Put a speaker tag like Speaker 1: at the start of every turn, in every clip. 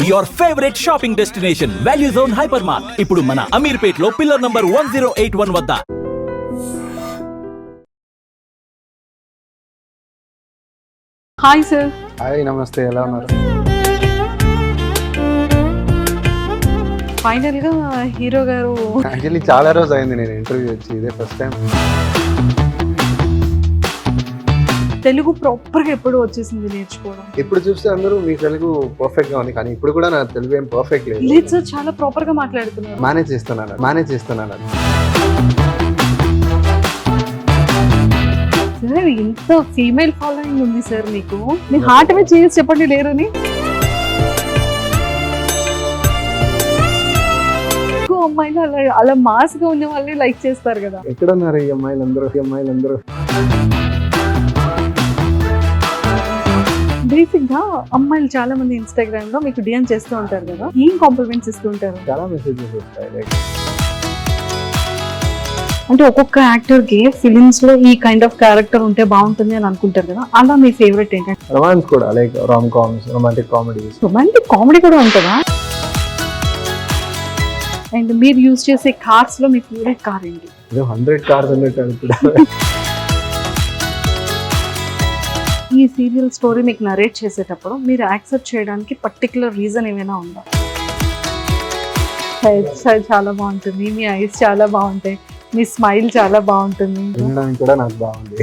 Speaker 1: Your favourite shopping destination value zone hyper mart ఇప్పుడు మన అమీర్పేట్ లో పిల్లర్ నంబర్ 1081 వద్ద.
Speaker 2: Hi sir.
Speaker 3: హాయ్, నమస్తే. ఎలా ఉన్నారు?
Speaker 2: ఫైనల్ గా హీరో గారు
Speaker 3: యాక్చువల్లీ చాలా రోజు అయింది నేను ఇంటర్వ్యూ వచ్చి, ఇదే ఫస్ట్ టైం.
Speaker 2: తెలుగు ప్రాపర్ గా ఎప్పుడు వచ్చేసింది నేర్చుకోవడం?
Speaker 3: ఇప్పుడు చూస్తే అందరూ మీ తెలుగు పర్ఫెక్ట్ గా ఉంది, కానీ ఇప్పుడు కూడా నా తెలుగు ఏం పర్ఫెక్ట్ లేదు.
Speaker 2: లేదు సార్, చాలా ప్రాపర్ గా మాట్లాడుతున్నారు.
Speaker 3: మేనేజ్ చేస్తున్నాను.
Speaker 2: సార్ ఇంత ఫీమేల్ ఫాలోయింగ్ ఉంది సార్ మీకు, మీ హార్ట్ మీద చేసి చెప్పండి లేరని. ఎక్కువ అమ్మాయిలు అలా మాస్ గా ఉన్న వాళ్ళే లైక్ చేస్తారు కదా.
Speaker 3: ఎక్కడున్నారు ఈ అమ్మాయిలందరూ?
Speaker 2: బేసిక్ గా అమ్మాయిలు చాలా మంది ఇన్స్టాగ్రామ్ లో మీకు డిఎం చేస్తూ ఉంటారు కదా, ఏం కాంప్లిమెంట్స్ ఇస్తూ ఉంటారు?
Speaker 3: చాలా మెసేజెస్ వస్తాయి. లైక్
Speaker 2: అంటే ఒక్కొక్క యాక్టర్ కి ఫిలిమ్స్ లో ఈ కైండ్ ఆఫ్ క్యారెక్టర్ ఉంటే బాగుంటుంది అని అనుకుంటారు కదా, అలా మీ ఫేవరెట్ ఏంటంటే?
Speaker 3: రొమాన్స్ కూడా, like Ram comms, romantic comedies.
Speaker 2: Romantic comedy కూడా ఉంటుందా? అండ్ మీరు యూజ్ చేసే కార్స్ లో మీ ఫేవరెట్ కార్ ఏంటి?
Speaker 3: 100 కార్స్ అన్నట్టు అనుకుంటా.
Speaker 2: ఈ సీరియల్ స్టోరీ మీకు నరేట్ చేసేటప్పుడు మీరు యాక్సెప్ట్ చేయడానికి పర్టికులర్ రీజన్ ఏమైనా ఉందా? హెయిర్ స్టైల్ చాలా బాగుంటుంది, మీ ఐస్ చాలా బాగుంటాయి, మీ స్మైల్ చాలా బాగుంటుంది.
Speaker 3: వినడానికి కూడా నాకు బాగుంది.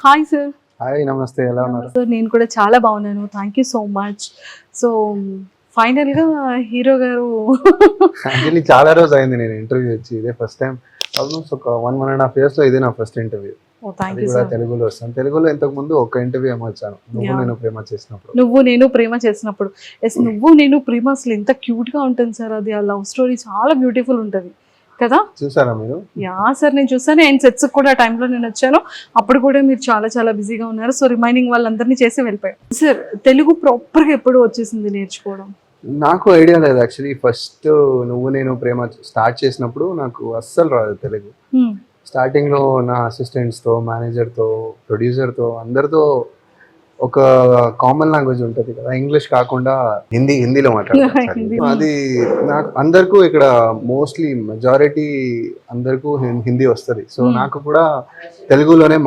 Speaker 2: Hi sir.
Speaker 3: హాయ్, నమస్తే. ఎలా ఉన్నారు?
Speaker 2: సార్ నేను కూడా చాలా బాగున్నాను, thank you so much. So final గా హీరో గారు
Speaker 3: యాక్చువల్లీ చాలా రోజు అయింది నేను ఇంటర్వ్యూ వచ్చి, ఇదే ఫస్ట్ టైం. ఆల్మోస్ట్ ఒక 1.5 years లో ఇదే నా ఫస్ట్ ఇంటర్వ్యూ.
Speaker 2: థ్యాంక్
Speaker 3: అది
Speaker 2: యూ
Speaker 3: కూడా
Speaker 2: సార్.
Speaker 3: తెలుగులో వస్తాను. తెలుగులో ఇంతకు ముందు ఒక ఇంటర్వ్యూ ఏమో వచ్చాను, నువ్వు
Speaker 2: Yeah.
Speaker 3: నేను ప్రేమ చేసినప్పుడు.
Speaker 2: నువ్వు నేను ప్రేమ చేసినప్పుడు. ఎస్, నువ్వు నేను ప్రేమ అసలు ఎంత క్యూట్ గా ఉంటుంది సార్. అది ఆ లవ్ స్టోరీ చాలా బ్యూటిఫుల్ ఉంటుంది కదా.
Speaker 3: చూసారా మీరు?
Speaker 2: యా సార్, నేను చూసాను. అండ్ సెట్స్ కూడా ఆ టైంలో నేను వచ్చాను, అప్పుడు కూడా మీరు చాలా చాలా బిజీగా ఉన్నారు. సో రిమైనింగ్ వాళ్ళందరినీ చేసి వెళ్ళిపోయారు. సార్ తెలుగు ప్రాపర్ గా ఎప్పుడు వచ్చేసింది నేర్చుకోవడం?
Speaker 3: నాకు ఐడియా లేదు యాక్చువల్లీ. ఫస్ట్ నువ్వు నేను ప్రేమ స్టార్ట్ చేసినప్పుడు నాకు అస్సలు రాదు తెలుగు. స్టార్టింగ్ లో నా అసిస్టెంట్స్ తో, మేనేజర్ తో, ప్రొడ్యూసర్ తో, అందరితో ఒక కామన్ లాంగ్వేజ్ ఉంటుంది కదా, ఇంగ్లీష్ కాకుండా హిందీలో మాట్లాడతాను.
Speaker 2: హిందీ.
Speaker 3: అది నాకు అందరికీ ఇక్కడ మోస్ట్లీ మెజారిటీ అందరికీ హిందీ వస్తుంది. సో నాకు కూడా తెలుగులోనే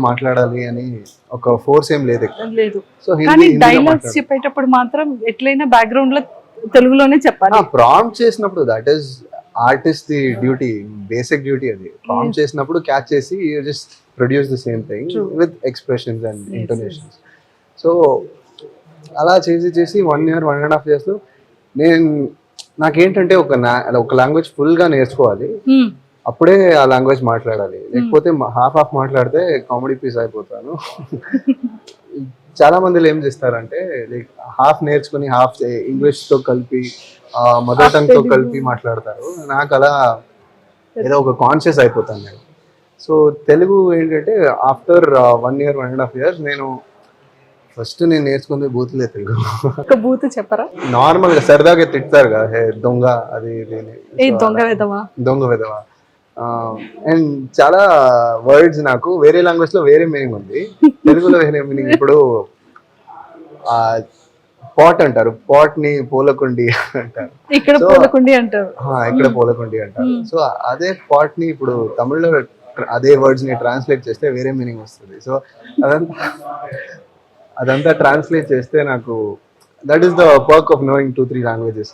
Speaker 3: మాట్లాడాలి అని ఒక ఫోర్స్ ఏం లేదు.
Speaker 2: లేదు.
Speaker 3: సో
Speaker 2: కానీ డైలాగ్స్ చెప్పేటప్పుడు మాత్రం ఎట్లయినా బ్యాక్గ్రౌండ్ లో తెలుగులోనే చెప్పాలి.
Speaker 3: ప్రాంప్ట్ చేసినప్పుడు that is artist the duty, basic duty. అది ప్రాంప్ట్ చేసినప్పుడు క్యాచ్ చేసి you just produce the same thing with expressions and intonations. So అలా చేసి 1 year 1.5 years లో నాకేంటంటే ఒక లాంగ్వేజ్ ఫుల్ గా నేర్చుకోవాలి, అప్పుడే ఆ లాంగ్వేజ్ మాట్లాడాలి. లేకపోతే హాఫ్ మాట్లాడితే కామెడీ పీస్ అయిపోతాను. చాలా మంది ఏం చేస్తారంటే లైక్ హాఫ్ నేర్చుకుని హాఫ్ ఇంగ్లీష్ తో కలిపి మదర్ టంగ్ తో కలిపి మాట్లాడతారు. నాకు అలా ఏదో ఒక కాన్షియస్ అయిపోతాను నేను. సో తెలుగు ఏంటంటే ఆఫ్టర్ 1 year 1.5 years ఫస్ట్ నేను నేర్చుకుంది బూతులే తెలుగు.
Speaker 2: ఒక బూత్ చెప్పరా?
Speaker 3: నార్మల్ గా సరదాగా తిడతారు కదా, హే దొంగ, అది దొంగ విధవా. అండ్ చాలా వర్డ్స్ నాకు వేరే లాంగ్వేజ్ లో వేరే మీనింగ్ ఉంది, తెలుగులో వేరే మీనింగ్. ఇప్పుడు పాట్ అంటారు, పాట్ ని పూలకుండి అంటారు,
Speaker 2: ఇక్కడ పూలకుండి అంటారు.
Speaker 3: ఇక్కడ పూలకుండి అంటారు. సో అదే పాట్ ని ఇప్పుడు తమిళ్లో అదే వర్డ్స్ ని ట్రాన్స్లేట్ చేస్తే వేరే మీనింగ్ వస్తుంది. సో అదంతా ట్రాన్స్లేట్ చేస్తే నాకు that is the perk of knowing 2-3 languages.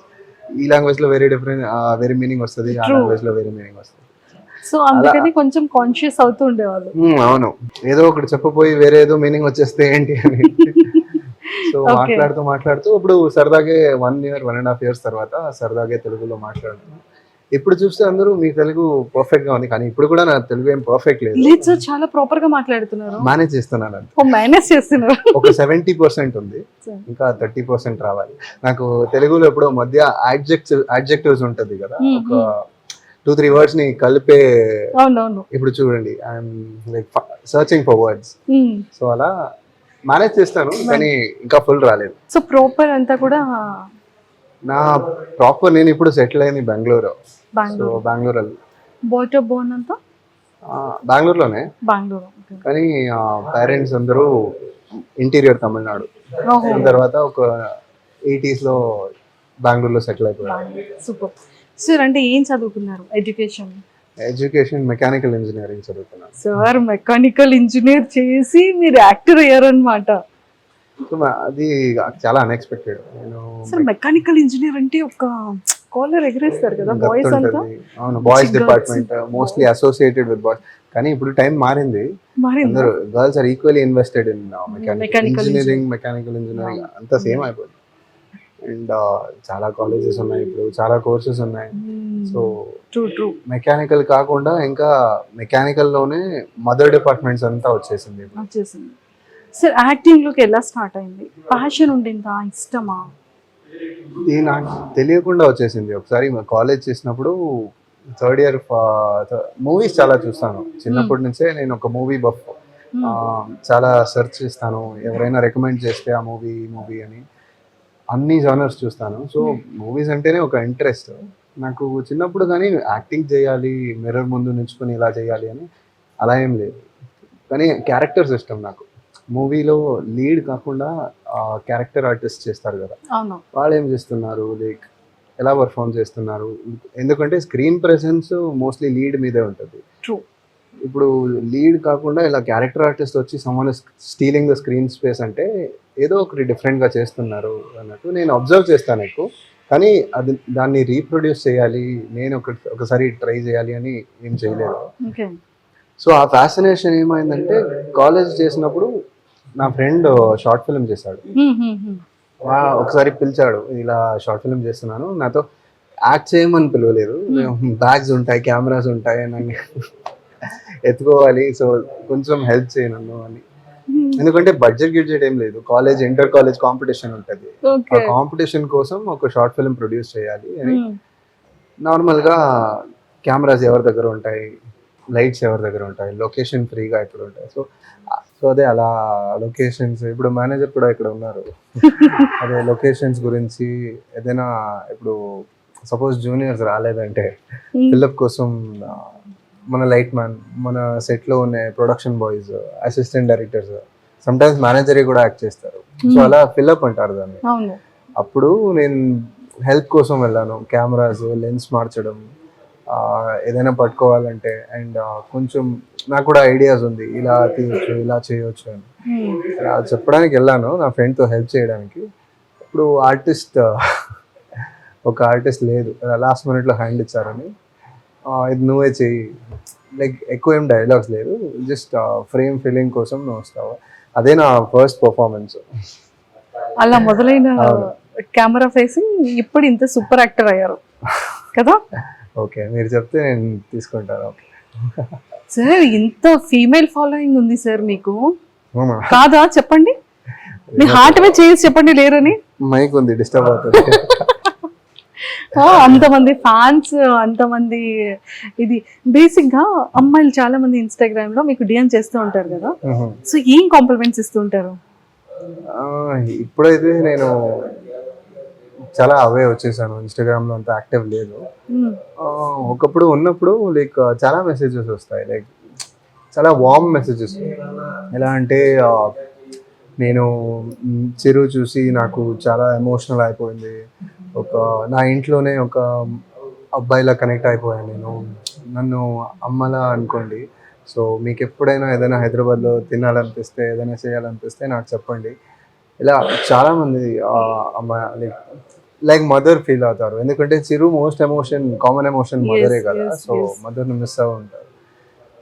Speaker 3: ఈ లాంగ్వేజ్ లో వేరే మీనింగ్ వస్తుంది, ఆ లాంగ్వేజ్ లో వేరే మీనింగ్ వస్తుంది.
Speaker 2: సో అందుకని కొంచెం కాన్షియస్ అవుతూ ఉండేవాళ్ళు.
Speaker 3: అవును, ఏదో ఒకటి చెప్పబోయి వేరే ఏదో మీనింగ్ వచ్చేస్తే ఏంటి అని. సో మాట్లాడుతూ ఇప్పుడు సరదాగే 1 year 1.5 years తర్వాత సరదాగే తెలుగులో మాట్లాడుతున్నాను. ఇప్పుడు చూస్తే అందరూ మీ తెలుగు పర్ఫెక్ట్ గా ఉంది, కానీ ఇప్పుడు కూడా నా తెలుగు ఏం పర్ఫెక్ట్ లేదు.
Speaker 2: లేదు సార్, చాలా ప్రాపర్ గా మాట్లాడుతున్నారు.
Speaker 3: మేనేజ్ చేస్తున్నాను.
Speaker 2: మేనేజ్ చేస్తున్నారు.
Speaker 3: ఒక 70% ఉంది, ఇంకా 30% రావాలి. నాకు తెలుగులో ఎప్పుడో మధ్య యాడ్జెక్టివ్స్ ఉంటది కదా, ఒక 2-3 words ని కలిపే.
Speaker 2: అవునవును.
Speaker 3: ఇప్పుడు చూడండి, I'm like searching for words. So అలా మేనేజ్ చేస్తాను, కానీ ఇంకా ఫుల్ రాలేదు.
Speaker 2: సో ప్రాపర్ అంతా కూడా
Speaker 3: నా ప్రాపర్ నేను ఇప్పుడు సెటిల్ అయింది Bengaluru. So
Speaker 2: Bengaluru
Speaker 3: Bengaluru
Speaker 2: brought up born అంతా
Speaker 3: బెంగళూరులోనే,
Speaker 2: బెంగళూరు. Okay.
Speaker 3: కానీ పేరెంట్స్ అందరూ ఇంటీరియర్ తమిళనాడు.
Speaker 2: ఓహో
Speaker 3: దాని తర్వాత ఒక 80s లో బెంగళూరులో సెటిల్ అయిపోయారు.
Speaker 2: Super sir. అంటే ఏం చదువుకున్నారు ఎడ్యుకేషన్?
Speaker 3: ఎడ్యుకేషన్ మెకానికల్ ఇంజనీరింగ్ చదువుతున్నాను.
Speaker 2: సార్ మెకానికల్ ఇంజనీర్ చేసి మీరు యాక్టర్ అయ్యారనమాట.
Speaker 3: సో అది చాలా అన్ఎక్స్పెక్టెడ్. నేను
Speaker 2: సార్ మెకానికల్ ఇంజనీర్ అంటే ఒక కాలర్ ఎగరేస్తారు కదా బాయ్స్ అంతా.
Speaker 3: అవును, boys
Speaker 2: Girls.
Speaker 3: Department mostly associated with boys. కానీ ఇప్పుడు టైం మారింది,
Speaker 2: మరి
Speaker 3: అందరూ girls are equally invested in
Speaker 2: Mechanical
Speaker 3: engineering. Mechanical engineering అంతా సేమ్ అయిపోయింది. అండ్ చాలా కాలేజెస్ ఉన్నాయి ఇప్పుడు, చాలా కోర్సెస్ ఉన్నాయి. సో
Speaker 2: ట్రూ
Speaker 3: మెకానికల్ కాకుండా ఇంకా మెకానికల్ లోనే మదర్ డిపార్ట్మెంట్స్ అంతా వచ్చేసింది ఇప్పుడు.
Speaker 2: వచ్చేసింది. సార్ యాక్టింగ్ లోకి ఎలా స్టార్ట్ అయింది? ప్యాషన్ ఉండిందా, ఇష్టమా?
Speaker 3: ఇది నాకు తెలియకుండా వచ్చేసింది. ఒకసారి కాలేజ్ చేసినప్పుడు థర్డ్ ఇయర్ మూవీస్ చాలా చూస్తాను చిన్నప్పటి నుంచే. నేను ఒక మూవీ బఫ్. చాలా సెర్చ్ చేస్తాను, ఎవరైనా రికమెండ్ చేస్తే ఆ మూవీ అని అన్ని జానర్స్ చూస్తాను. సో మూవీస్ అంటేనే ఒక ఇంట్రెస్ట్ నాకు చిన్నప్పుడు. కానీ యాక్టింగ్ చేయాలి, మిర్రర్ ముందు నిల్చుకొని ఇలా చేయాలి అని అలా ఏం లేదు. కానీ క్యారెక్టర్స్ ఇష్టం నాకు. మూవీలో లీడ్ కాకుండా క్యారెక్టర్ ఆర్టిస్ట్ చేస్తారు కదా,
Speaker 2: అవును.
Speaker 3: వాళ్ళు ఏం చేస్తున్నారు, లైక్ ఎలా పర్ఫామ్ చేస్తున్నారు. ఎందుకంటే స్క్రీన్ ప్రెసెన్స్ మోస్ట్లీ లీడ్ మీదే ఉంటుంది.
Speaker 2: ట్రూ.
Speaker 3: ఇప్పుడు లీడ్ కాకుండా ఇలా క్యారెక్టర్ ఆర్టిస్ట్ వచ్చి someone stealing the screen space అంటే ఏదో ఒకటి డిఫరెంట్గా చేస్తున్నారు అన్నట్టు నేను అబ్జర్వ్ చేస్తాను ఎక్కువ. కానీ దాన్ని రీప్రొడ్యూస్ చేయాలి, నేను ఒకసారి ట్రై చేయాలి అని ఏం చేయలేదు.
Speaker 2: ఓకే.
Speaker 3: సో ఆ ఫ్యాసినేషన్ ఏమైందంటే కాలేజ్ చేసినప్పుడు నా ఫ్రెండ్ షార్ట్ ఫిల్మ్ చేశాడు. ఒకసారి పిలిచాడు, ఇలా షార్ట్ ఫిల్మ్ చేస్తున్నాను, నాతో యాక్ట్ చేయమని పిలవలేదు. బ్యాగ్స్ ఉంటాయి, కెమెరాస్ ఉంటాయి, నన్ను ఎత్తుకోవాలి, సో కొంచెం హెల్ప్ చేయి నన్ను అని. ఎందుకంటే బడ్జెట్ ఏం లేదు, కాలేజ్ ఇంటర్ కాలేజ్ కాంపిటీషన్ ఉంటుంది. ఆ కాంపిటీషన్ కోసం ఒక షార్ట్ ఫిల్మ్ ప్రొడ్యూస్ చేయాలి అని నార్మల్గా కెమెరాస్ ఎవరి దగ్గర ఉంటాయి, లైట్స్ ఎవరి దగ్గర ఉంటాయి, లొకేషన్ ఫ్రీగా ఎక్కడ ఉంటాయి. సో అదే అలా లొకేషన్స్, ఇప్పుడు మేనేజర్ కూడా ఇక్కడ ఉన్నారు, అదే లొకేషన్స్ గురించి ఏదైనా ఇప్పుడు సపోజ్ జూనియర్స్ రాలేదంటే ఫిల్అప్ కోసం మన లైట్ మ్యాన్, మన సెట్లో ఉన్న production boys, assistant directors, sometimes manager కూడా యాక్ట్ చేస్తారు. సో అలా ఫిల్అప్ అంటారు దాన్ని. అప్పుడు నేను హెల్ప్ కోసం వెళ్ళాను, కెమెరాస్, లెన్స్ మార్చడం, ఏదైనా పట్టుకోవాలంటే. అండ్ కొంచెం నాకు కూడా ఐడియాస్ ఉంది, ఇలా తీయొచ్చు, ఇలా చేయొచ్చు అని అలా చెప్పడానికి వెళ్ళాను నా ఫ్రెండ్తో హెల్ప్ చేయడానికి. ఇప్పుడు ఒక ఆర్టిస్ట్ లేదు, లాస్ట్ మినిట్లో హ్యాండ్ ఇచ్చారని, ఇది నువ్వే చెయ్యి, లైక్ ఎక్కువ ఏం డైలాగ్స్ లేదు, జస్ట్ ఫ్రేమ్ ఫిల్లింగ్ కోసం నువ్వు వస్తావు. అదే నా ఫస్ట్ పర్ఫార్మెన్స్.
Speaker 2: అలా మొదలైన కెమెరా ఫేసింగ్ ఇప్పుడు ఇంత సూపర్ యాక్టర్ అయ్యారు కదా.
Speaker 3: ఓకే, మీరు చెప్తే నేను తీసుకుంటాను. ఓకే
Speaker 2: సార్, ఇంత ఫీమేల్ ఫాలోయింగ్ ఉంది సార్ మీకు, కాదా? చెప్పండి, మీ హార్ట్ మీద చేసి చెప్పండి లేరని.
Speaker 3: మైక్ ఉంది, డిస్టర్బ్ అవుతుంది.
Speaker 2: అంతమంది ఫ్యాన్స్, అంతమంది. ఇది బేసిక్ గా అమ్మాయిలు చాలా మంది ఇన్స్టాగ్రామ్ లో మీకు డిఎం చేస్తూ ఉంటారు కదా, సో ఏం కాంప్లిమెంట్స్ ఇస్తూ ఉంటారు?
Speaker 3: ఇప్పుడైతే నేను చాలా అవే వచ్చేసాను, ఇన్స్టాగ్రామ్ లో అంత యాక్టివ్ లేదు. ఒకప్పుడు ఉన్నప్పుడు లైక్ చాలా మెసేజెస్ వస్తాయి, లైక్ చాలా వార్మ్ మెసేజెస్. ఎలా అంటే నేను చిరు చూసి నాకు చాలా ఎమోషనల్ అయిపోయింది, నా ఇంట్లోనే ఒక అబ్బాయిలా కనెక్ట్ అయిపోయాను నేను, నన్ను అమ్మలా అనుకోండి. సో మీకు ఎప్పుడైనా ఏదైనా హైదరాబాద్లో తినాలనిపిస్తే, ఏదైనా చేయాలనిపిస్తే నాకు చెప్పండి. ఇలా చాలామంది అమ్మాయి లైక్ మదర్ ఫీల్ అవుతారు, ఎందుకంటే చిరు మోస్ట్ కామన్ ఎమోషన్ మదరే కదా. సో మదర్ని మిస్ అవ్వ ఉంటారు.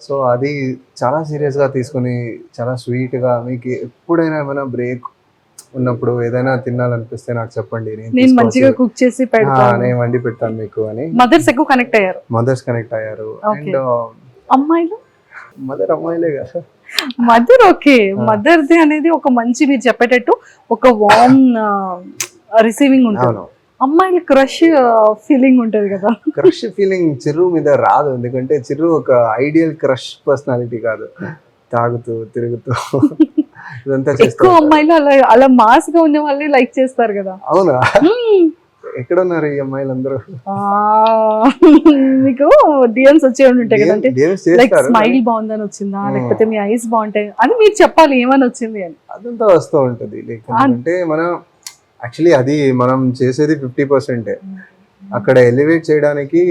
Speaker 3: సో అది చాలా సీరియస్గా తీసుకుని చాలా స్వీట్గా, మీకు ఎప్పుడైనా ఏమైనా బ్రేక్ ఉన్నప్పుడు ఏదైనా తినాలనిపిస్తే నాకు చెప్పండి,
Speaker 2: నేను మంచిగా కుక్ చేసి పెడతాను,
Speaker 3: నేను వండి పెడతాను మీకు అని.
Speaker 2: మదర్స్ ఎక్కువ కనెక్ట్ అయ్యారు.
Speaker 3: మదర్స్ కనెక్ట్ అయ్యారు. అండ్
Speaker 2: అమ్మాయిలు,
Speaker 3: మదర్ అమ్మాయిలే కదా.
Speaker 2: మదర్ ఓకే, మదర్ది అనేది ఒక మంచి, మీరు చెప్పేటట్టు ఒక వార్మ్ రిసీవింగ్ ఉంటుంది. అమ్మాయిల క్రష్ ఫీలింగ్ ఉంటది కదా.
Speaker 3: క్రష్ ఫీలింగ్ చిరు మీద రాదు, ఎందుకంటే చిరు ఒక ఐడియల్ క్రష్ పర్సనాలిటీ కాదు. తాగుతూ తిరుగుతూ ఇదంతా
Speaker 2: ఎక్కువ అమ్మాయిలు అలా మాస్ గా ఉన్న వాళ్ళే లైక్ చేస్తారు కదా.
Speaker 3: అవునా? ఎక్కడ ఉన్నారు ఈ అమ్మాయిలు అందరూ?
Speaker 2: మీకు డిఎమ్స్ వచ్చే ఉంటాయి కదా, అంటే
Speaker 3: DMs
Speaker 2: లైక్
Speaker 3: చేస్తారు,
Speaker 2: స్మైల్ బాగుందని వచ్చిందా, లేకపోతే మీ ఐస్ బాగుంటాయి అని మీరు చెప్పాలి ఏమని వచ్చింది అని.
Speaker 3: అదంతా వస్తూ ఉంటుంది. లైక్ అంటే మనం యాక్చువల్లీ అది మనం చేసేది 50%. అక్కడ ఎలివేట్ చేయడానికి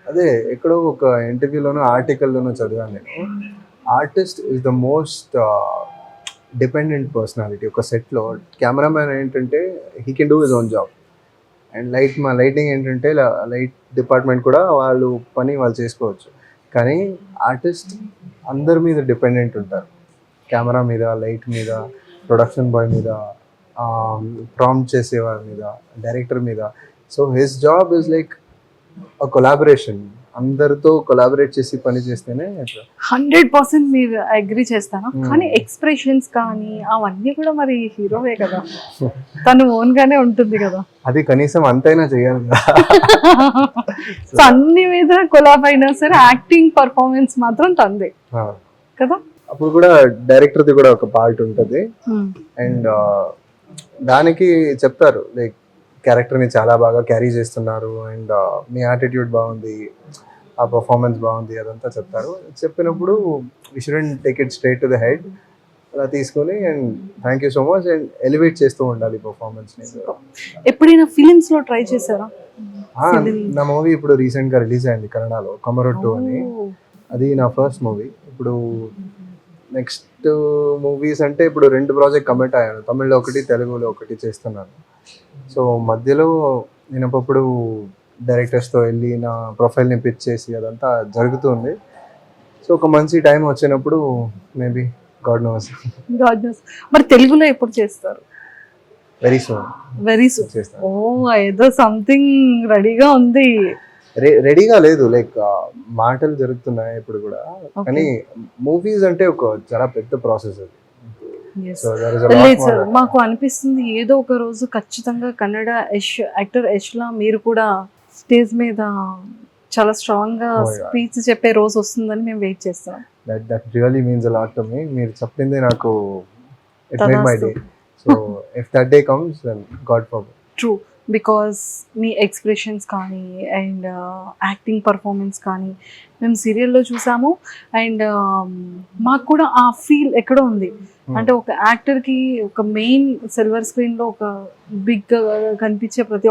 Speaker 3: అదే ఎక్కడో ఒక ఇంటర్వ్యూలోనో ఆర్టికల్లోనో చదివాను నేను. Artist is the most dependent personality ఒక సెట్లో. కెమెరామ్యాన్ ఏంటంటే he can do his own job, and lighting ఏంటంటే లైట్ డిపార్ట్మెంట్ కూడా వాళ్ళు పని వాళ్ళు చేసుకోవచ్చు. కానీ ఆర్టిస్ట్ అందరి మీద డిపెండెంట్ ఉంటారు, కెమెరా మీద, లైట్ మీద, ప్రొడక్షన్ బాయ్ మీద, ప్రాంప్ట్ చేసే వాళ్ళ మీద, డైరెక్టర్ మీద. So his job is like a collaboration. అందరితో కొలాబరేట్ చేసి పని చేస్తేనే
Speaker 2: 100% మీరు అగ్రి చేస్తాను. కానీ ఎక్స్ప్రెషన్స్ కానీ అవన్నీ కూడా మరి హీరోవే కదా, తను ఓన్ గానే ఉంటుంది కదా.
Speaker 3: అది కనీసం అంతైనా చేయాలి కదా.
Speaker 2: సో అన్ని మీద కొలాబ్ అయినా సరే యాక్టింగ్ పర్ఫార్మెన్స్ మాత్రం తందే కదా.
Speaker 3: అప్పుడు కూడా డైరెక్టర్ది కూడా ఒక పార్ట్ ఉంటుంది, అండ్ దానికి చెప్తారు లైక్ క్యారెక్టర్ని చాలా బాగా క్యారీ చేస్తున్నారు, అండ్ మీ యాటిట్యూడ్ బాగుంది, ఆ పర్ఫార్మెన్స్ బాగుంది, అదంతా చెప్తారు. చెప్పినప్పుడు we shouldn't take it straight to the head, అలా తీసుకొని and thank you so much and elevate చేస్తూ ఉండాలి పర్ఫార్మెన్స్ని.
Speaker 2: ఎప్పుడైనా ఫిలిమ్స్ లో ట్రై చేశారా?
Speaker 3: నా మూవీ ఇప్పుడు రీసెంట్గా రిలీజ్ అయింది కన్నడలో, కమరొట్టు అని. అది నా ఫస్ట్ మూవీ. ఇప్పుడు నెక్స్ట్ మూవీస్ అంటే ఇప్పుడు 2 ప్రాజెక్ట్ కమిట్ అయ్యాను, తమిళ్లో ఒకటి, తెలుగులో ఒకటి చేస్తున్నాను. సో మధ్యలో నేను అప్పుడు డైరెక్టర్స్తో వెళ్ళి నా ప్రొఫైల్ని పిచ్ చేసి అదంతా జరుగుతుంది. సో ఒక మంచి టైం వచ్చినప్పుడు మేబీ గాడ్ నోస్.
Speaker 2: మరి తెలుగులో ఎప్పుడు చేస్తారు?
Speaker 3: Very soon.
Speaker 2: Very soon.
Speaker 3: చేస్తాను.
Speaker 2: ఓ ఏదో సంథింగ్ రెడీగా ఉంది.
Speaker 3: రెడీగా లేదు, లైక్ మాటలు జరుగుతున్నాయి ఇప్పుడు కూడా. కానీ మూవీస్ అంటే ఒక చాలా పెద్ద ప్రాసెస్ అది. So there is a lot
Speaker 2: లేదు
Speaker 3: more
Speaker 2: సార్,
Speaker 3: that-
Speaker 2: మాకు అనిపిస్తుంది ఏదో ఒక రోజు ఖచ్చితంగా కన్నడ యాక్టర్ యష్లా మీరు కూడా స్టేజ్ మీద చాలా స్ట్రాంగ్ గా
Speaker 3: Oh my God.
Speaker 2: స్పీచ్ చెప్పే రోజు వస్తుందని మేము వెయిట్ చేస్తాం.
Speaker 3: that really means a lot to me. మీరు చెప్పింది నాకు it made my day. So if that day comes, then God forbid.
Speaker 2: True, because me expressions కానీ అండ్ యాక్టింగ్ పర్ఫార్మెన్స్ కానీ మేము సీరియల్లో చూసాము, అండ్ మాకు కూడా ఆ ఫీల్ ఎక్కడో ఉంది. అంటే ఒక యాక్టర్కి ఒక మెయిన్ సిల్వర్ స్క్రీన్లో ఒక బిగ్ కనిపించే ప్రతి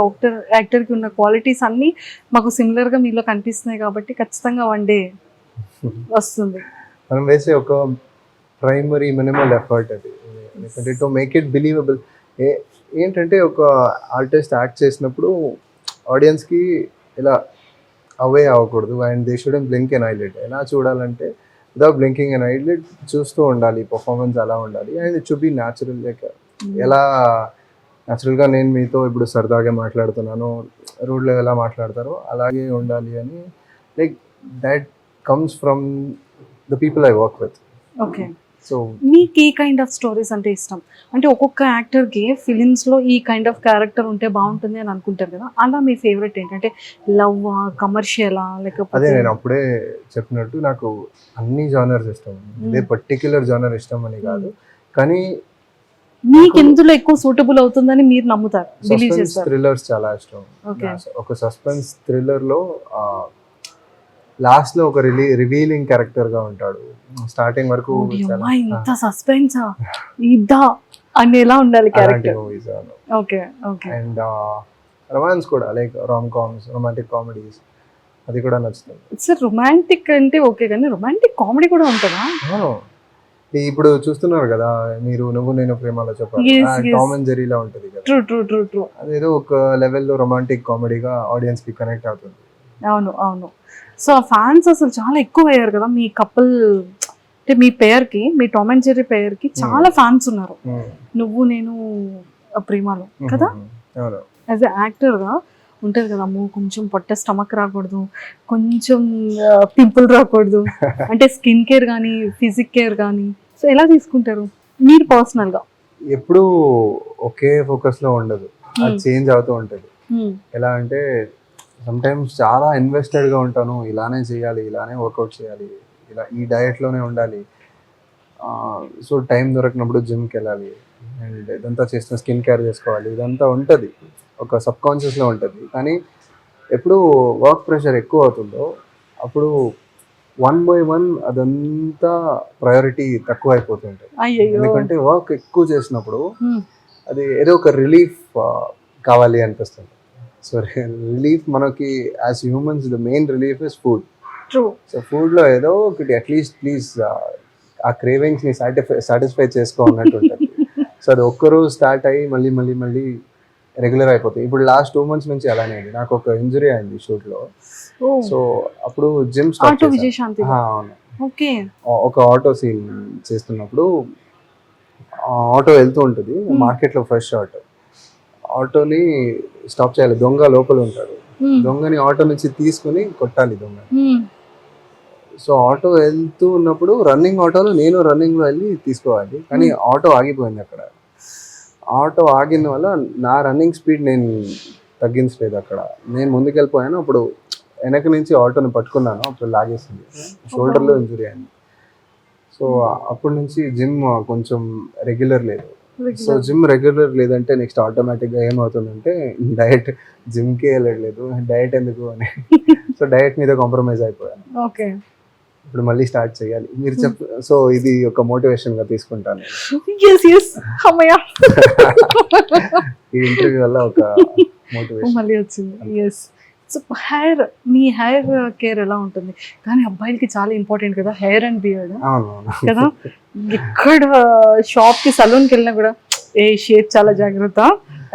Speaker 2: యాక్టర్కి ఉన్న క్వాలిటీస్ అన్నీ మాకు సిమిలర్గా మీలో కనిపిస్తున్నాయి కాబట్టి ఖచ్చితంగా వన్ డే వస్తుంది.
Speaker 3: మనం వేసే ఒక ప్రైమరీ మినిమల్ ఎఫర్ట్ అది, ఎందుకంటే టు మేక్ ఇట్ బిలీవబుల్. ఏంటంటే ఒక ఆర్టిస్ట్ యాక్ట్ చేసినప్పుడు ఆడియన్స్కి ఇలా అవే అవ్వకూడదు, and they shouldn't blink an eyelid. ఎలా చూడాలంటే వితౌట్ బ్లింకింగ్ ఎన్ ఐలిడ్ చూస్తూ ఉండాలి, పర్ఫార్మెన్స్ అలా ఉండాలి, and it should be natural. Like ఎలా న్యాచురల్గా నేను మీతో ఇప్పుడు సరదాగా మాట్లాడుతున్నాను, రోడ్లో ఎలా మాట్లాడతారో అలాగే ఉండాలి అని. Like that comes from the people I work with.
Speaker 2: Okay,
Speaker 3: so
Speaker 2: మీకు ఏ కైండ్ ఆఫ్ స్టోరీస్ అంటే ఇష్టం? అంటే ఒక్కొక్క యాక్టర్కి ఫిలిమ్స్లో ఈ కైండ్ ఆఫ్ క్యారెక్టర్ ఉంటే బాగుంటుంది అని అనుకుంటారు కదా, అలా మీ ఫేవరెట్ ఏంటంటే లవ్, కమర్షియలా,
Speaker 3: అదే
Speaker 2: లేకపోతే?
Speaker 3: నేను అప్పుడే చెప్పినట్టు నాకు అన్ని జానర్స్ ఇష్టం, ఇదే పర్టిక్యులర్ జానర్ ఇష్టం అని కాదు. కానీ
Speaker 2: మీకు ఎందులో ఎక్కువ సూటబుల్ అవుతుందని మీరు నమ్ముతారు, బిలీవ్
Speaker 3: సస్పెన్స్
Speaker 2: చేస్తారు?
Speaker 3: థ్రిల్లర్స్ చాలా ఇష్టం.
Speaker 2: Okay.
Speaker 3: ఒక సస్పెన్స్ థ్రిల్లర్లో లాస్ట్లో ఒక రివీలింగ్ క్యారెక్టర్గా ఉంటాడు. స్టార్టింగ్ వరకు చాలా
Speaker 2: ఇంత సస్పెన్సా ఇద్దా అని ఎలా ఉండాలి
Speaker 3: అలాంటి
Speaker 2: character?
Speaker 3: Movies.
Speaker 2: Okay okay.
Speaker 3: And romance కూడా, లైక్ కామ్స్, రొమాంటిక్ కామెడీస్, అది కూడా నచ్చుతుంది.
Speaker 2: సార్ రొమాంటిక్ అంటే ఓకే, కానీ రొమాంటిక్ కామెడీ కూడా ఉంటుందా?
Speaker 3: ఇప్పుడు చూస్తున్నారు కదా మీరు, నువ్వు నేను ప్రేమలో చెప్పాలి,
Speaker 2: Yes, yes.
Speaker 3: టామ్ అండ్ జెరీలా ఉంటుంది కదా,
Speaker 2: ట్రూ ట్రూ ట్రూ ట్రూ.
Speaker 3: అదేదో ఒక లెవెల్లో రొమాంటిక్ కామెడీగా ఆడియన్స్ కి కనెక్ట్ అవుతుంది.
Speaker 2: అవును అవును. సో ఆ ఫ్యాన్స్ అసలు చాలా ఎక్కువ అయ్యారు కదా మీ కపుల్, అంటే మీ పేరుకి, మీ టామ్ అండ్ జెర్రీ పేరుకి చాలా ఫ్యాన్స్ ఉన్నారు. నువ్వు నేను ప్రేమలో కదా,
Speaker 3: అవును.
Speaker 2: యాజ్ ఎ యాక్టర్గా ఉంటుంది కదా, అమ్మో కొంచెం పొట్ట స్టమక్ రాకూడదు, కొంచెం పింపుల్ రాకూడదు, అంటే స్కిన్ కేర్ కానీ ఫిజిక్ కేర్ కానీ. సో ఎలా తీసుకుంటారు మీరు పర్సనల్గా?
Speaker 3: ఎప్పుడు ఒకే ఫోకస్ లో ఉండదు, అది చేంజ్ అవుతూ ఉంటుంది. ఎలా అంటే సమ్టైమ్స్ చాలా ఇన్వెస్టెడ్ గా ఉంటాను, ఇలానే చేయాలి, ఇలానే వర్కౌట్ చేయాలి, ఇలా ఈ డయట్ లోనే ఉండాలి. సో టైం దొరికినప్పుడు జిమ్కి వెళ్ళాలి, అండ్ ఇదంతా చేస్తున్న స్కిన్ కేర్ చేసుకోవాలి, ఇదంతా ఉంటుంది. ఒక సబ్ కాన్షియస్లో ఉంటుంది. కానీ ఎప్పుడు వర్క్ ప్రెషర్ ఎక్కువ అవుతుందో అప్పుడు 1 by 1 అదంతా ప్రయారిటీ తక్కువ అయిపోతుంటుంది.
Speaker 2: అయ్యయ్యో.
Speaker 3: ఎందుకంటే వర్క్ ఎక్కువ చేసినప్పుడు
Speaker 2: Hmm.
Speaker 3: అది ఏదో ఒక రిలీఫ్ కావాలి అనిపిస్తుంది. సో రిలీఫ్ మనకి as humans the main relief is food.
Speaker 2: True.
Speaker 3: So ఫుడ్లో ఏదో ఒకటి అట్లీస్ట్ ప్లీజ్ ఆ క్రేవింగ్స్ని సాటిస్ఫై చేసుకో అన్నట్టు ఉంటుంది. సో అది ఒక్కరోజు స్టార్ట్ అయ్యి మళ్ళీ మళ్ళీ మళ్ళీ రెగ్యులర్ అయిపోతుంది. ఇప్పుడు లాస్ట్ 2 months నుంచి అలానే అయింది. నాకు ఒక ఇంజరీ అయింది షూట్లో. సో అప్పుడు జిమ్
Speaker 2: ఆటో
Speaker 3: స్టార్ట్
Speaker 2: విజయశాంతి.
Speaker 3: అవును.
Speaker 2: ఓకే.
Speaker 3: ఒక ఆటో సీన్ చేస్తున్నప్పుడు ఆటో వెళ్తూ ఉంటుంది మార్కెట్లో, ఫ్రెష్ ఆటోని స్టాప్ చేయాలి. దొంగ లోపల ఉంటాడు. దొంగని ఆటో నుంచి తీసుకుని కొట్టాలి దొంగని. సో ఆటో వెళ్తూ ఉన్నప్పుడు రన్నింగ్ ఆటోలో నేను రన్నింగ్లో వెళ్ళి తీసుకోవాలి. కానీ ఆటో ఆగిపోయింది అక్కడ. ఆటో ఆగిన వల్ల నా రన్నింగ్ స్పీడ్ నేను తగ్గించలేదు అక్కడ. నేను ముందుకు వెళ్ళిపోయాను. అప్పుడు వెనక నుంచి ఆటోని పట్టుకున్నాను. అప్పుడు లాగేసింది. షోల్డర్లో ఇంజురీ అయింది. సో అప్పటి నుంచి జిమ్ కొంచెం రెగ్యులర్ లేదు. సో జిమ్ రెగ్యులర్ లేదంటే నెక్స్ట్ ఆటోమేటిక్గా ఏమవుతుందంటే డయట్, జిమ్కే వెళ్ళట్లేదు, డయట్ ఎందుకు అని. సో డయట్ మీద కాంప్రమైజ్ అయిపోయాను.
Speaker 2: ఓకే.
Speaker 3: ఇప్పుడు మళ్ళీ స్టార్ట్ చేయాలి. మీరు సో ఇది ఒక మోటివేషన్గా తీసుకుంటాను.
Speaker 2: Yes yes. అమ్మయ్య.
Speaker 3: ఈ ఇంటర్వ్యూ వల్ల ఒక మోటివేషన్
Speaker 2: మళ్ళీ వచ్చింది. ఎస్. సో మీ హెయిర్ కేర్ ఎలా ఉంటుంది? కానీ అబ్బాయిలకి చాలా ఇంపార్టెంట్ కదా హెయిర్ అండ్ బియర్డ్
Speaker 3: అవును
Speaker 2: కదా. ఎక్కడ షాప్కి సలూన్కి వెళ్ళినా కూడా ఏ షేప్ చాలా జాగ్రత్త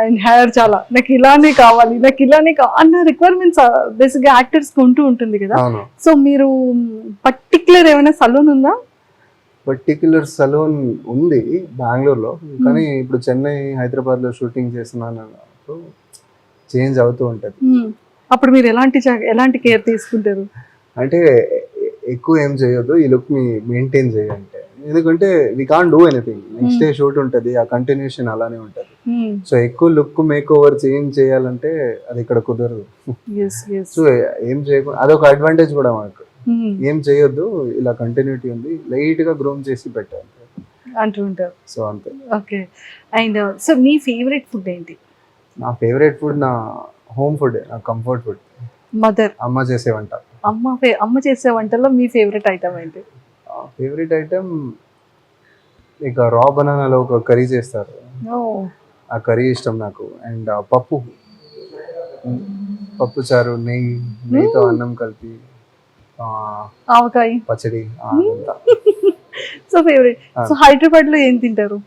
Speaker 2: అండ్ హెయిర్ చాలా నాకు ఇలానే కావాలి, నాకు ఇలానే అన్న రిక్వైర్మెంట్స్ బేసిక్గా యాక్టర్స్కి ఉంటూ ఉంటుంది కదా.
Speaker 3: అవును.
Speaker 2: సో మీరు పర్టికులర్ ఏమైనా సలూన్ ఉందా?
Speaker 3: పర్టిక్యులర్ సలూన్ ఉంది బెంగళూరులో. కానీ ఇప్పుడు చెన్నై, హైదరాబాద్లో షూటింగ్ చేస్తున్నాను చేంజ్ అవుతూ ఉంటుంది.
Speaker 2: అప్పుడు మీరు ఎలాంటి కేర్ తీసుకుంటారు?
Speaker 3: అంటే ఎక్కువ ఏం చేయొద్దు, ఈ లుక్ ని మెయింటైన్ చేయంటే. ఎందుకంటే we can't do anything. Next day shoot ఉంటుంది, ఆ కంటిన్యూషన్ అలానే ఉంటుంది. సో ఎక్కువ లుక్ మేక్ ఓవర్ చేంజ్ చేయాలంటే అది ఇక్కడ కుదరదు. సో ఏం చేయకుండా అదొక అడ్వాంటేజ్ కూడా మనకు. ఏం చేయొద్దు, ఇలా కంటిన్యూటీ ఉంది, లైట్ గా గ్రూమ్ చేసి పెట్టాలి
Speaker 2: అంటూ ఉంటారు.
Speaker 3: సో అంతే.
Speaker 2: Okay. And so me favourite food ఏంటి?
Speaker 3: నా ఫేవరెట్ ఫుడ్ నా హోమ్ ఫుడ్, నా కంఫర్ట్ ఫుడ్.
Speaker 2: మదర్
Speaker 3: అమ్మ చేసే వంట.
Speaker 2: అమ్మ చేసే వంటల్లో మీ ఫేవరెట్ ఐటమ్ ఏంటి?
Speaker 3: ఫేవరెట్ ఐటమ్ ఇక రా బనానాలో ఒక కర్రీ చేస్తారు, ఆ కర్రీ ఇష్టం నాకు. అండ్ పప్పు చారు, నెయ్యితో అన్నం కలిపి,
Speaker 2: ఆవకాయ
Speaker 3: పచ్చడి.
Speaker 2: So favourite. సో హైదరాబాద్ లో ఏం తింటారు?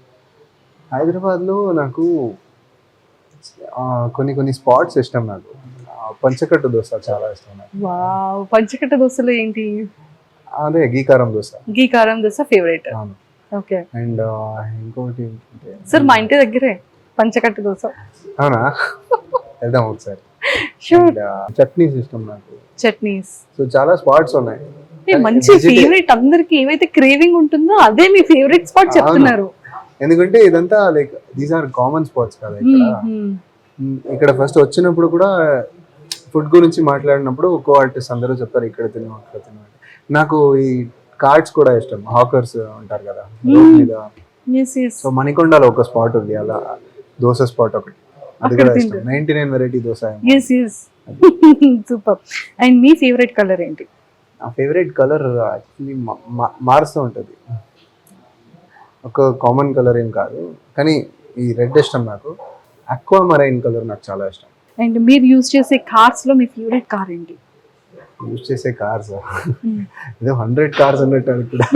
Speaker 3: హైదరాబాద్ లో నాకు కొన్ని స్పాట్స్ ఇష్టం. నాకు పంచకట్టు దోశ చాలా ఇష్టం నాకు.
Speaker 2: వావ్. పంచకట్ట దోశలో ఏంటి?
Speaker 3: అదే గీకారం దోశ.
Speaker 2: గీకారం దోశ ఫేవరెట్. ఓకే.
Speaker 3: అండ్ ఇంకోటి
Speaker 2: సార్ మా ఇంటి దగ్గరే పంచకట్ట దోశ.
Speaker 3: అవునా? వెళ్దాం ఒకసారి.
Speaker 2: షూర్.
Speaker 3: చట్నీస్ ఇష్టం నాకు.
Speaker 2: చట్నీస్.
Speaker 3: సో చాలా స్పాట్స్ ఉన్నాయి.
Speaker 2: మంచి ఫేవరెట్. అందరికి ఏవైతే క్రేవింగ్ ఉంటుందో అదే మీ ఫేవరెట్ స్పాట్ చెప్తున్నారు.
Speaker 3: ఎందుకంటే ఇదంతా like these are common spots కదా ఇక్కడ ఫస్ట్ వచ్చినప్పుడు కూడా ఫుడ్ గురించి మాట్లాడినప్పుడు కో ఆర్టిస్ట్ అందరూ చెప్తారు ఇక్కడ తిను అక్కడ తిను. నాకు ఈ కార్డ్స్ కూడా ఇష్టం. హాకర్స్ ఉంటారు కదా రోడ్ మీద. సో మణికొండలో ఒక స్పాట్ ఉంది అలా దోశ స్పాట్ ఒకటి, అది కూడా ఇష్టం. 99 variety dosa.
Speaker 2: Super. And me favourite colour ఏంటి?
Speaker 3: నా ఫేవరెట్ కలర్ యాక్చువల్లీ మారుస్తూ ఉంటుంది. ఒక కామన్ కలర్ ఏం కాదు, కానీ ఈ రెడ్ ఇష్టం నాకు. అక్వా మరైన్ కలర్ నాకు చాలా ఇష్టం.
Speaker 2: అండ్ మీరు యూజ్ చేసే కార్స్ లో మీ ఫేవరెట్ కార్ ఏంటి?
Speaker 3: యూజ్ చేసే కార్స్ ఏదో 100 కార్స్ అన్నట్టు అనుకుంటా.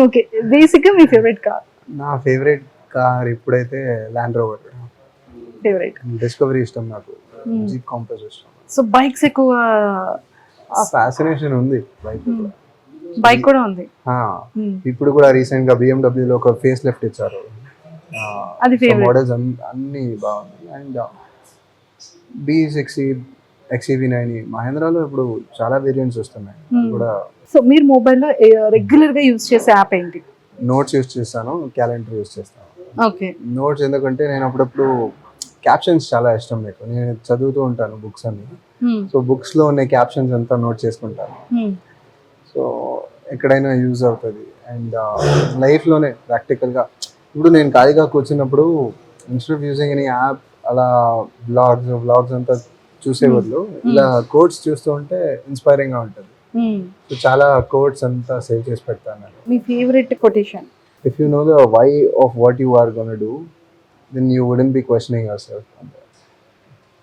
Speaker 2: ఓకే. బేసిక్ గా మీ ఫేవరెట్ కార్?
Speaker 3: నా ఫేవరెట్ కార్ ఇప్పుడైతే ల్యాండ్ రోవర్
Speaker 2: ఫేవరెట్.
Speaker 3: డిస్కవరీ ఇష్టం నాకు. జీప్ కాంపాస్ ఇష్టం.
Speaker 2: సో బైక్స్ ఎక్కువ
Speaker 3: ఫ్యాసినేషన్ ఉంది.
Speaker 2: బైక్ కూడా ఉంది.
Speaker 3: ఇప్పుడు కూడా రీసెంట్ గా BMW లో ఒక ఫేస్ లిఫ్ట్ ఇచ్చారు.
Speaker 2: అది ఫేవరెట్.
Speaker 3: మోడల్స్ అన్ని బాగున్నాయి. అండ్ B60, XEV9 మహేంద్రాలో ఇప్పుడు చాలా వేరియంట్స్ వస్తున్నాయి కూడా.
Speaker 2: సో మీరు మొబైల్లో రెగ్యులర్ గా యూజ్ చేసే యాప్ ఏంటి?
Speaker 3: నోట్స్ యూజ్ చేస్తాను, క్యాలెండర్ యూజ్ చేస్తాను.
Speaker 2: ఓకే.
Speaker 3: నోట్స్ ఎందుకంటే నేను అప్పుడప్పుడు క్యాప్షన్స్ చాలా ఇష్టం నాకు. నేను చదువుతూ ఉంటాను బుక్స్ అన్ని. సో బుక్స్ లో ఉన్న క్యాప్షన్స్ అంతా నోట్ చేసుకుంటాను. సో ఎక్కడైనా యూజ్ అవుతుంది. అండ్ లైఫ్లోనే ప్రాక్టికల్గా ఇప్పుడు నేను ఖాళీగా కూర్చున్నప్పుడు instead of using any app అలా వ్లాగ్స్ అంతా చూసే బదులు ఇలా కోట్స్ చూస్తూ ఉంటే ఇన్స్పైరింగ్ గా ఉంటుంది. సో చాలా కోట్స్ అంతా సేవ్ చేసి పెడతాను.
Speaker 2: మీ favourite quotation?
Speaker 3: If you know the why of what you are going to do, then you wouldn't be questioning yourself.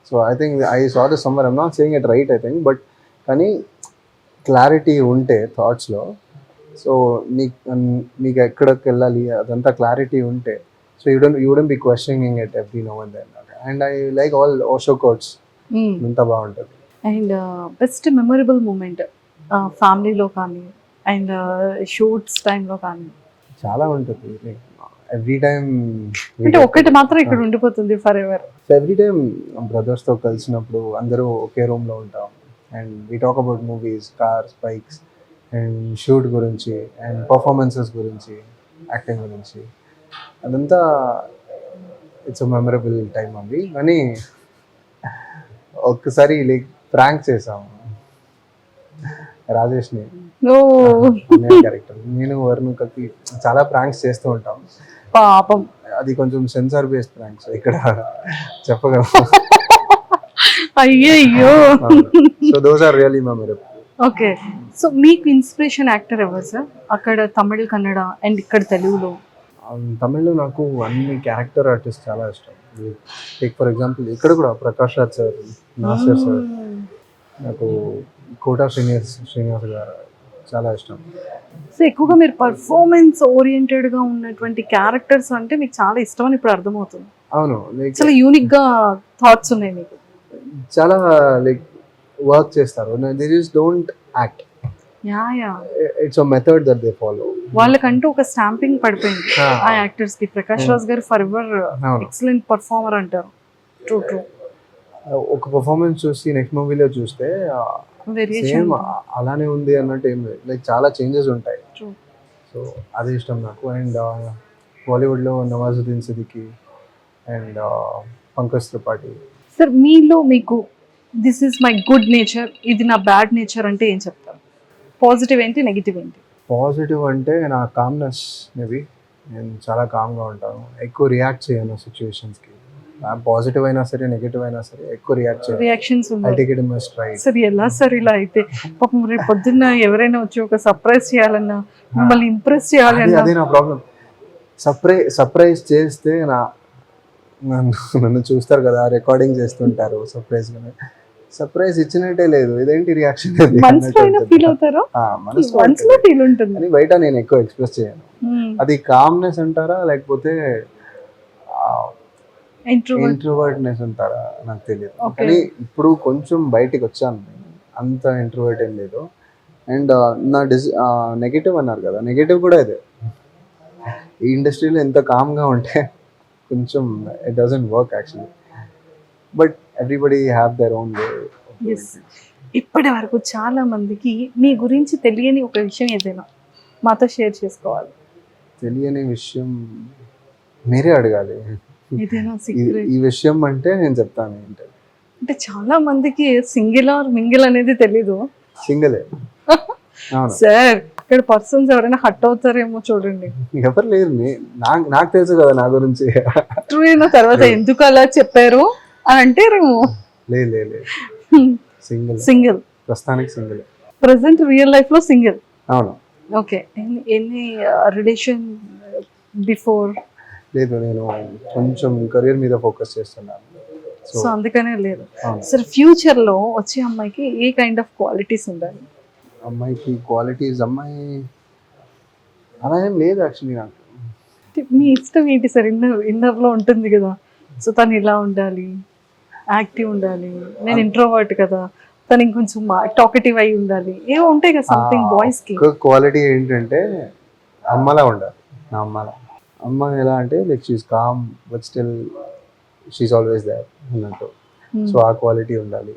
Speaker 3: So I think I saw this somewhere. I'm not saying it right, I think, but కానీ clarity ఉంటే థాట్స్లో, so నీకు ఎక్కడికి వెళ్ళాలి అదంతా clarity ఉంటే, so you wouldn't be questioning it every now and then. And I like all Osho quotes, అంతా బాగుంటుంది.
Speaker 2: అండ్ బెస్ట్ మెమొరబుల్ మూమెంట్ ఫ్యామిలీలో కానీ అండ్ షూట్స్ టైంలో కానీ?
Speaker 3: చాలా ఉంటుంది. లైక్ ఎవ్రీ టైమ్
Speaker 2: అంటే ఒకటి మాత్రం ఇక్కడ ఉండిపోతుంది ఫర్ ఎవర్.
Speaker 3: ఎవ్రీ టైమ్ బ్రదర్స్తో కలిసినప్పుడు అందరూ ఒకే రూమ్లో ఉంటాం and we talk about movies, cars, bikes and shoot గురించి అండ్ పర్ఫార్మెన్సెస్ గురించి, యాక్టింగ్ గురించి. అదంతా ఇట్స్ మెమరబుల్ టైం అవి. కానీ ఒక్కసారి లైక్ ప్రాంక్ చేసాము రాజేష్ని, క్యారెక్టర్. నేను వరుణ్ కలిపి చాలా ప్రాంక్స్ చేస్తూ ఉంటాం.
Speaker 2: పాపం
Speaker 3: అది కొంచెం సెన్సార్ బేస్డ్ ప్రాంక్స్, ఇక్కడ చెప్పగలను.
Speaker 2: అయ్యో.
Speaker 3: So those are really memorable.
Speaker 2: Okay, so మీకు ఇన్స్పిరేషన్ యాక్టర్ ఎవరు సార్? అక్కడ తమిళ్, కన్నడ అండ్ ఇక్కడ తెలుగులో?
Speaker 3: తమిళ్లో నాకు అన్ని క్యారెక్టర్ ఆర్టిస్ట్ చాలా ఇష్టం. లైక్ ఫర్ ఎగ్జాంపుల్ ఇక్కడ కూడా ప్రకాష్ రాజ్ సార్, నాసర్ సార్, నాకు కోటా శ్రీనివాస్ గారు చాలా ఇష్టం.
Speaker 2: సో ఎక్కువగా మీరు పర్ఫార్మెన్స్ ఓరియంటెడ్గా ఉన్నటువంటి క్యారెక్టర్స్ అంటే మీకు చాలా ఇష్టం అని ఇప్పుడు అర్థమవుతుంది.
Speaker 3: అవును, లైక్
Speaker 2: చాలా యూనిక్గా థాట్స్ ఉన్నాయి మీకు.
Speaker 3: చాలా లైక్ వర్క్ చేస్తారు. They just don't act.
Speaker 2: Yeah,
Speaker 3: it's a method that they follow.
Speaker 2: వాళ్ళకంటూ ఒక స్టాంపింగ్ పడిపోయింది ఆ యాక్టర్స్ కి. ప్రకాష్ రాజ్ గారు ఫర్ ఎవర్ ఎక్సలెంట్ పర్ఫార్మర్ అంటారు. ట్రూ.
Speaker 3: ఒక పర్ఫార్మెన్స్ చూసి నెక్స్ట్ మూవీలో చూస్తే సేమ్ అలానే ఉంది అన్నట్టు ఏం లేదు. లైక్ చాలా చేంజెస్ ఉంటాయి. సో అది ఇష్టం నాకు. అండ్ బాలీవుడ్లో నవాజుద్దీన్ సిద్దికీ అండ్ పంకజ్ త్రిపాఠి.
Speaker 2: సార్ మీలో మీకు this is my good nature, ఇది నా బ్యాడ్ నేచర్ అంటే ఏం చెప్తారు? పాజిటివ్ ఏంటి, నెగిటివ్ ఏంటి?
Speaker 3: పాజిటివ్ అంటే నా కామ్నెస్. మేబీ నేను చాలా కామ్గా ఉంటాను, ఎక్కువ రియాక్ట్ చేయను సిచ్యువేషన్స్కి. పాజిటివ్ అయినా సరే నెగిటివ్ అయినా సరే ఎక్కువ
Speaker 2: రియాక్షన్స్
Speaker 3: ఉన్నాయి.
Speaker 2: సార్ ఎలా సార్ ఇలా అయితే? పాపం రేపు పొద్దున్న ఎవరైనా వచ్చి ఒక సర్ప్రైజ్ చేయాలన్నా, మిమ్మల్ని ఇంప్రెస్ చేయాలన్నా,
Speaker 3: అదే నా ప్రాబ్లం. సర్ప్రైజ్ చేస్తే నన్ను చూస్తారు కదా, రికార్డింగ్ చేస్తుంటారు సర్ప్రైజ్ ఇచ్చినట్టే లేదు, ఇదేంటి రియాక్షన్
Speaker 2: ఫీల్ అవుతారో మనసులో ఫీల్ ఉంటుంది.
Speaker 3: అని బయట నేను ఎక్కువ ఎక్స్ప్రెస్ చేయను. అది కామ్నెస్ అంటారా లేకపోతే ఇంట్రోవర్ట్నెస్ అంటారా నాకు తెలియదు. కానీ ఇప్పుడు కొంచెం బయటికి వచ్చాను, అంత ఇంట్రోవర్ట్ ఏం లేదు. అండ్ నా నెగిటివ్ అన్నారు కదా, నెగిటివ్ కూడా ఇదే. ఈ ఇండస్ట్రీలో ఎంత కామ్గా ఉంటే కొంచెం it doesn't work actually. But everybody have their own way.
Speaker 2: ఇప్పటి వరకు చాలా మందికి మీ గురించి తెలియని ఒక విషయం ఏదైనా మాతో షేర్ చేసుకోవాలి.
Speaker 3: తెలియని విషయం మీరే అడగాలి. ఈ విషయం అంటే నేను చెప్తాను ఏంటంటే,
Speaker 2: అంటే చాలా మందికి సింగిల్ ఆర్ మింగిల్ అనేది తెలీదు.
Speaker 3: సింగిలే
Speaker 2: సార్, ఇక్కడ పర్సన్స్ ఎవరైనా హట్ అవుతారేమో చూడండి.
Speaker 3: ఎవరు లేరు, నాకు తెలుసు కదా నా గురించి.
Speaker 2: ట్రూ అయిన తర్వాత ఎందుకు అలా చెప్పారు అని అంటారేమో.
Speaker 3: లేదు,
Speaker 2: సింగిల్
Speaker 3: ప్రస్తుతానికి సింగిల్.
Speaker 2: ప్రెసెంట్ రియల్ లైఫ్ లో సింగిల్.
Speaker 3: అవును.
Speaker 2: ఓకే, ఎన్ని రిలేషన్ బిఫోర్?
Speaker 3: లేదు, నేను కొంచెం కెరీర్ మీద ఫోకస్ చేస్తున్నాను.
Speaker 2: సో అందుకనే లేదు. సార్ ఫ్యూచర్ లో వచ్చే అమ్మాయికి ఏ కైండ్ ఆఫ్ క్వాలిటీస్ ఉండాలి?
Speaker 3: అమ్మాయికి క్వాలిటీస్, అమ్మాయి అలా ఏం లేదు యాక్చువల్లీ. నాకు
Speaker 2: మీ ఇష్టం ఏంటి సార్? ఇన్నర్ లో ఉంటుంది కదా, సో తను ఇలా ఉండాలి, యాక్టివ్ ఉండాలి, నేను ఇంట్రోవర్ట్ కదా, తను ఇంకొంచెం టాకటివ్ అయి ఉండాలి, ఏమో ఉంటాయి కదా సంథింగ్ బాయ్స్ కి.
Speaker 3: క్వాలిటీ ఏంటంటే అమ్మలా ఉండాలి. నా అమ్మ ఎలా అంటే like she's calm but still she's always there అన్నట్టు. సో ఆ క్వాలిటీ ఉండాలి.